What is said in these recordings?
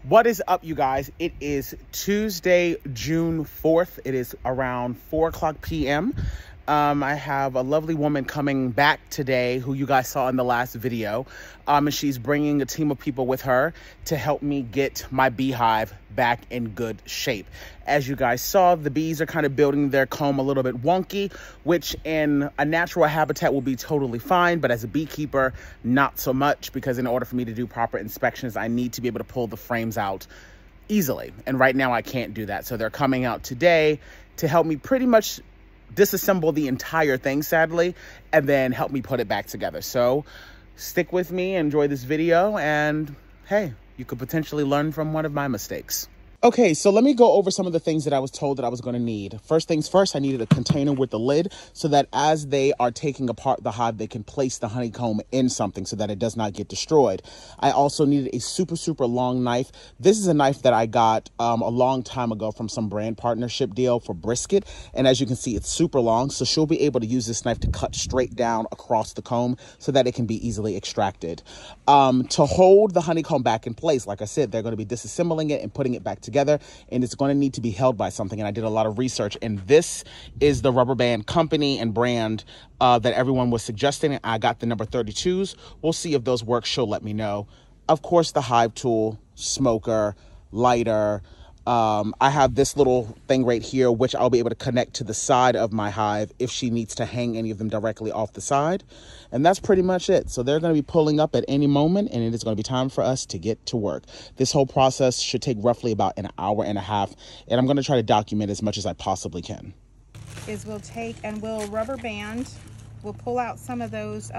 What is up, you guys? It is Tuesday, June 4th. It is around 4:00 p.m. I have a lovely woman coming back today who you guys saw in the last video. And she's bringing a team of people with her to help me get my beehive back in good shape. As you guys saw, the bees are kind of building their comb a little bit wonky, which in a natural habitat will be totally fine, but as a beekeeper, not so much, because in order for me to do proper inspections, I need to be able to pull the frames out easily. And right now I can't do that. So they're coming out today to help me pretty much disassemble the entire thing, sadly, and then help me put it back together. So stick with me, enjoy this video, and hey, you could potentially learn from one of my mistakes. Okay, so let me go over some of the things that I was told that I was going to need. First things first, I needed a container with the lid so that as they are taking apart the hive, they can place the honeycomb in something so that it does not get destroyed. I also needed a super long knife. This is a knife that I got a long time ago from some brand partnership deal for brisket. And as you can see, it's super long. So she'll be able to use this knife to cut straight down across the comb so that it can be easily extracted. To hold the honeycomb back in place, like I said, they're going to be disassembling it and putting it back together, and it's going to need to be held by something. And I did a lot of research, and this is the rubber band company and brand that everyone was suggesting. I got the number 32s. We'll see if those work. She'll let me know. Of course, the hive tool, smoker, lighter. I have this little thing right here, which I'll be able to connect to the side of my hive if she needs to hang any of them directly off the side. And that's pretty much it. So they're going to be pulling up at any moment, and it is going to be time for us to get to work. This whole process should take roughly about an hour and a half, and I'm going to try to document as much as I possibly can. We'll take and we'll rubber band, we'll pull out some of those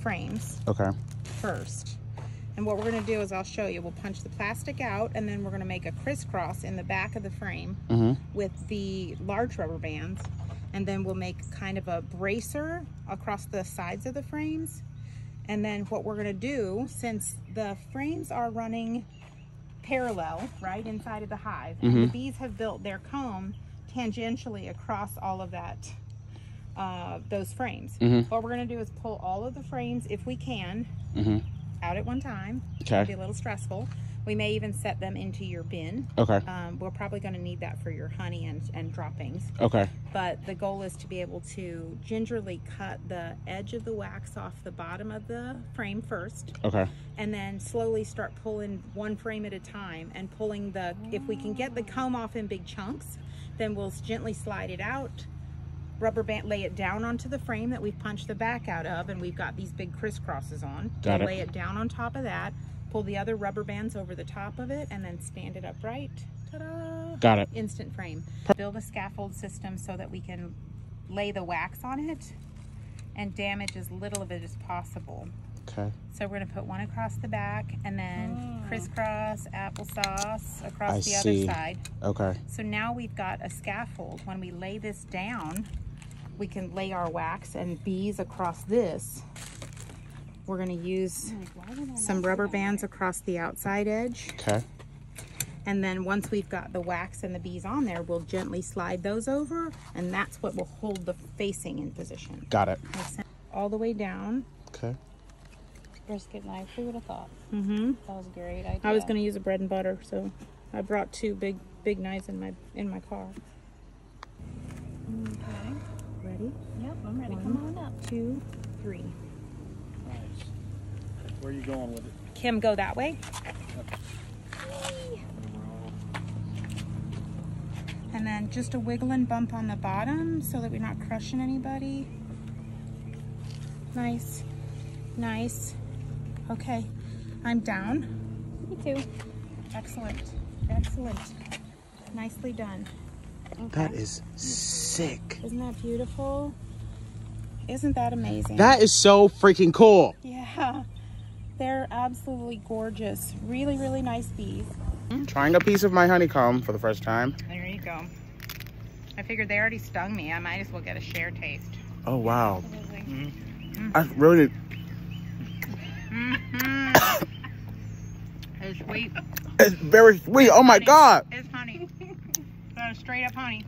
frames first. And what we're going to do is I'll show you. We'll punch the plastic out, and then we're going to make a crisscross in the back of the frame with the large rubber bands. And then we'll make kind of a bracer across the sides of the frames. And then what we're going to do, since the frames are running parallel, right, inside of the hive, and the bees have built their comb tangentially across all of that, those frames. What we're going to do is pull all of the frames, if we can, out at one time. It'll be a little stressful. We may even set them into your bin. We're probably going to need that for your honey and droppings. But the goal is to be able to gingerly cut the edge of the wax off the bottom of the frame first. And then slowly start pulling one frame at a time and pulling the, if we can get the comb off in big chunks, then we'll gently slide it out, rubber band, lay it down onto the frame that we've punched the back out of, and we've got these big crisscrosses on. Lay it down on top of that, pull the other rubber bands over the top of it, and then stand it upright. Ta-da! Got it. Instant frame. Build a scaffold system so that we can lay the wax on it and damage as little of it as possible. So we're going to put one across the back, and then crisscross applesauce across the other side. So now we've got a scaffold. When we lay this down, we can lay our wax and bees across this. We're going to use some rubber bands across the outside edge. And then once we've got the wax and the bees on there, we'll gently slide those over, and that's what will hold the facing in position. All the way down. Brisket knife, who would have thought? That was a great idea. I was going to use a bread and butter, so I brought two big knives in my car. Ready? Yep, I'm ready. Come on up. 2, 3. Nice. Where are you going with it? Kim, go that way. And then just a wiggle and bump on the bottom so that we're not crushing anybody. Nice. Okay, I'm down. Me too. Excellent. Nicely done. That is sick. Isn't that beautiful? Isn't that amazing? That is so freaking cool. Yeah, they're absolutely gorgeous. Really nice bees. Trying a piece of my honeycomb for the first time. There you go. I figured they already stung me. I might as well get a share taste. Oh, wow. I really... It's sweet. It's very sweet. Oh my God. It's honey. That is straight up honey.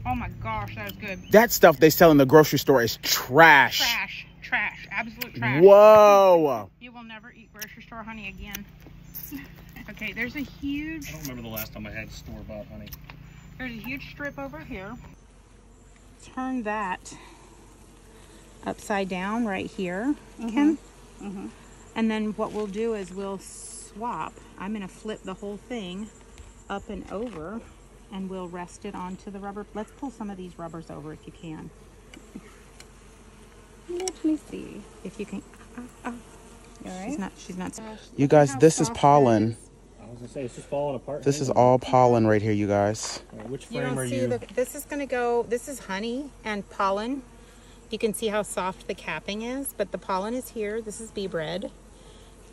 Oh my gosh, that is good. That stuff they sell in the grocery store is trash. Trash. Absolute trash. Whoa. You will never eat grocery store honey again. Okay, there's a huge... I don't remember the last time I had store-bought honey. There's a huge strip over here. Turn that upside down right here, Kim. And then what we'll do is we'll swap. I'm going to flip the whole thing up and over, and we'll rest it onto the rubber. Let's pull some of these rubbers over if you can. Let me see if you can. All right. She's not. You guys, this is pollen. I was gonna say it's just falling apart. This is all pollen right here, you guys. Which frame are you? This is gonna go. This is honey and pollen. You can see how soft the capping is, but the pollen is here. This is bee bread.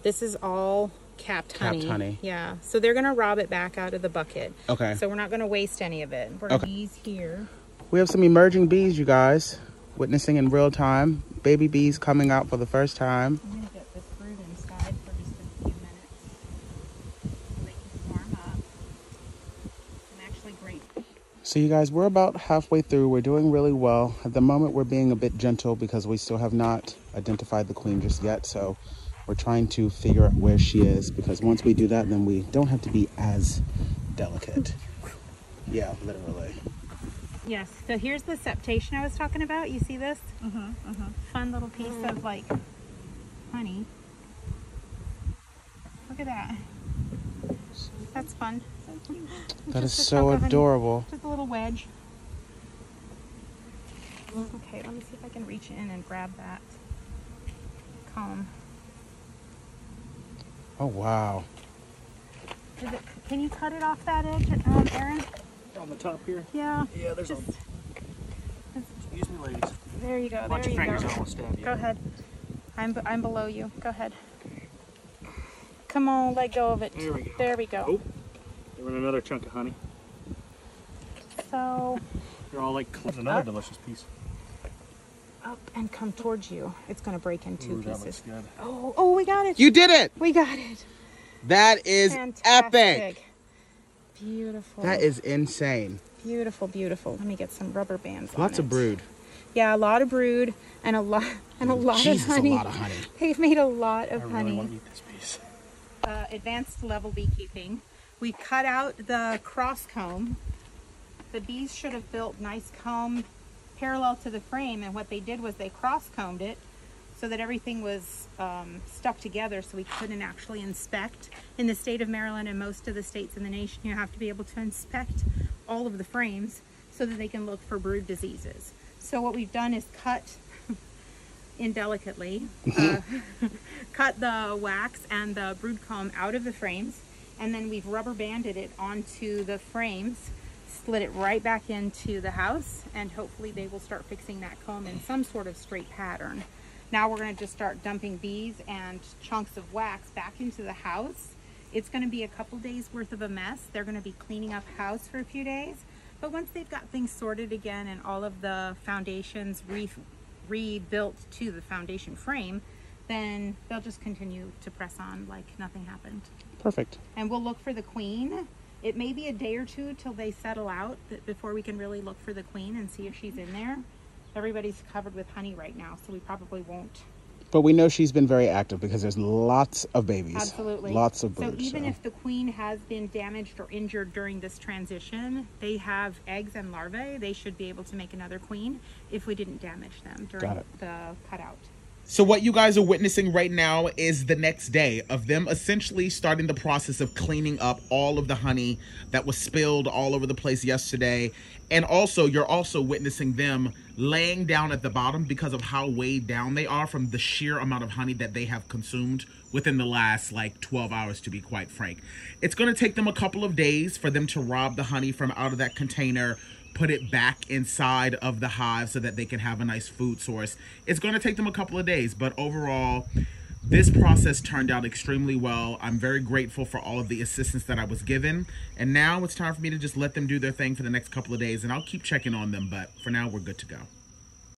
This is all capped honey. Yeah. So they're gonna rob it back out of the bucket. Okay. So we're not gonna waste any of it. We're gonna bees here. We have some emerging bees, you guys, witnessing in real time. Baby bees coming out for the first time. I'm gonna get this brood inside for just a few minutes so they can warm up. I'm actually great. So you guys, we're about halfway through. We're doing really well. At the moment, we're being a bit gentle because we still have not identified the queen just yet. So we're trying to figure out where she is, because once we do that, then we don't have to be as delicate. Yeah, literally. Yes, so here's the septation I was talking about. You see this? Fun little piece of like honey. Look at that. That's fun. That is so adorable. Just a little wedge. Okay, let me see if I can reach in and grab that comb. Oh, wow. Can you cut it off that edge, Aaron? On the top here? Yeah. Yeah, there's just, excuse me, ladies. There you go. Watch there your you fingers, go. I don't want to stab you. Go ahead. I'm below you. Go ahead. Come on, let go of it. There we go. There we go. Oh, there went another chunk of honey. So They're all like another delicious piece. up and come towards you. It's gonna break in two Ooh, that pieces. looks good. Oh, we got it. You did it. We got it. That is Fantastic. epic. Beautiful. That is insane. beautiful, beautiful. Let me get some rubber bands. Lots of brood. Yeah, a lot of brood and a lot of honey. A lot of honey. They've made a lot of I honey. really want to eat this piece. Advanced level beekeeping. We cut out the cross comb. The bees should have built nice comb parallel to the frame, and what they did was they cross combed it so that everything was stuck together so we couldn't actually inspect. In the state of Maryland and most of the states in the nation, you have to be able to inspect all of the frames so that they can look for brood diseases. So what we've done is cut indelicately, cut the wax and the brood comb out of the frames, and then we've rubber banded it onto the frames, slid it right back into the house, and hopefully they will start fixing that comb in some sort of straight pattern. Now we're going to just start dumping bees and chunks of wax back into the house. It's going to be a couple days worth of a mess. They're going to be cleaning up house for a few days, but once they've got things sorted again and all of the foundations rebuilt to the foundation frame, then they'll just continue to press on like nothing happened. Perfect. And we'll look for the queen. It may be a day or two till they settle out before we can really look for the queen and see if she's in there. Everybody's covered with honey right now, so we probably won't. But we know she's been very active because there's lots of babies. Absolutely. Lots of brood. So even if the queen has been damaged or injured during this transition, they have eggs and larvae. They should be able to make another queen if we didn't damage them during the cutout. So what you guys are witnessing right now is the next day of them essentially starting the process of cleaning up all of the honey that was spilled all over the place yesterday. And also, you're also witnessing them laying down at the bottom because of how weighed down they are from the sheer amount of honey that they have consumed within the last like 12 hours, to be quite frank. It's going to take them a couple of days for them to rob the honey from out of that container, put it back inside of the hive so that they can have a nice food source. It's going to take them a couple of days, but overall, this process turned out extremely well. I'm very grateful for all of the assistance that I was given. And now it's time for me to just let them do their thing for the next couple of days, and I'll keep checking on them, but for now, we're good to go.